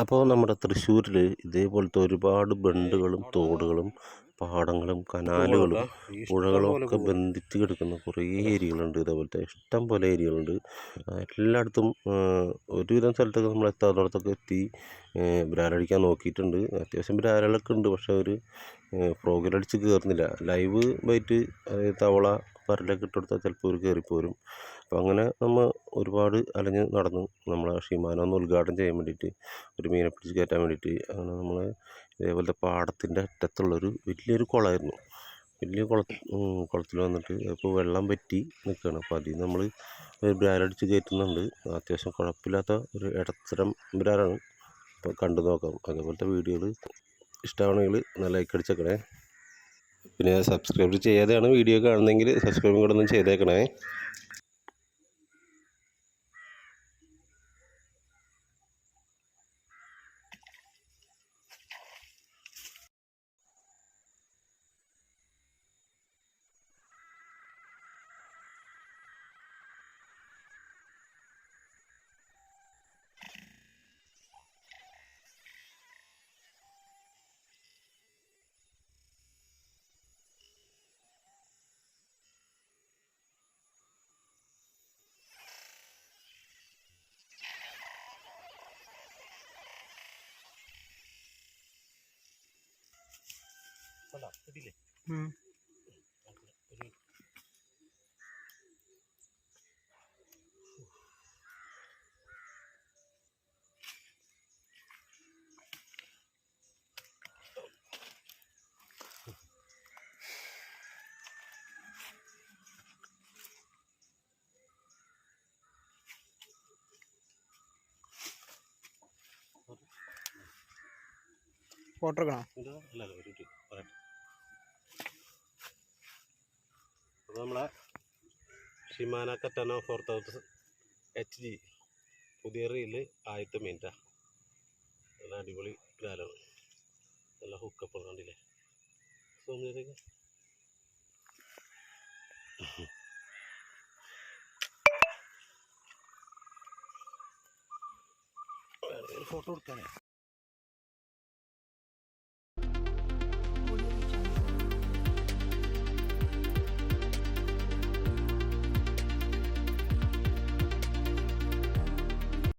അപ്പോൾ നമ്മുടെ തൃശ്ശൂരിൽ ഇതേപോലത്തെ ഒരുപാട് ബണ്ടുകളും തോടുകളും പാടങ്ങളും കനാലുകളും പുഴകളും ഒക്കെ ബന്ധിച്ച് കിടക്കുന്ന കുറേ ഏരിയകളുണ്ട്. ഇതേപോലത്തെ ഇഷ്ടം പോലെ ഏരിയകളുണ്ട്. എല്ലായിടത്തും ഒരുവിധം സ്ഥലത്തൊക്കെ നമ്മൾ എത്താത്തടത്തൊക്കെ എത്തി ബ്രാലടിക്കാൻ നോക്കിയിട്ടുണ്ട്. അത്യാവശ്യം ബ്രാലുകളൊക്കെ ഉണ്ട്, പക്ഷെ അവർ ഫ്രോഗിലടിച്ച് കയറുന്നില്ല. ലൈവ് ബൈറ്റ് അതായത് തവള പരലൊക്കെ ഇട്ടെടുത്താൽ ചിലപ്പോൾ അവർ കയറിപ്പോരും. അപ്പോൾ അങ്ങനെ നമ്മൾ ഒരുപാട് അലഞ്ഞ് നടന്നു നമ്മളെ ഷിമാനോ ഒന്ന് ഉദ്ഘാടനം ചെയ്യാൻ വേണ്ടിയിട്ട്, ഒരു മീനെ പിടിച്ച് കയറ്റാൻ വേണ്ടിയിട്ട്. അങ്ങനെ നമ്മൾ ഇതേപോലത്തെ പാടത്തിൻ്റെ അറ്റത്തുള്ളൊരു വലിയൊരു കുളമായിരുന്നു. വലിയ കുളത്തിൽ വന്നിട്ട് ഇപ്പോൾ വെള്ളം വറ്റി നിൽക്കുകയാണ്. അപ്പോൾ അതിൽ നമ്മൾ ഒരു ബ്രാലടിച്ച് കയറ്റുന്നുണ്ട്. അത്യാവശ്യം കുഴപ്പമില്ലാത്ത ഒരു ഇടത്തരം ബ്രാലാണ്. അപ്പോൾ കണ്ടു നോക്കാം. അതേപോലത്തെ വീഡിയോകൾ ഇഷ്ടമാണെങ്കിൽ നല്ല ലൈക്ക് അടിച്ചേക്കണേ. പിന്നെ സബ്സ്ക്രൈബ് ചെയ്യാതെയാണ് വീഡിയോ കാണുന്നതെങ്കിൽ സബ്സ്ക്രൈബും കൂടെ ഒന്ന് ചെയ്തേക്കണേ. ഫോട്ടോ എടുക്കണോ? അപ്പോൾ നമ്മളെ ഷിമാന കറ്റാനോ 4000 HD പുതിയ റീല് 1000 മിനിറ്റാണ്. നല്ല അടിപൊളി ഗ്രാലാണ്. നല്ല ഹുക്കപ്പ് കണ്ടില്ലേ? ഫോട്ടോ എടുക്കാനേ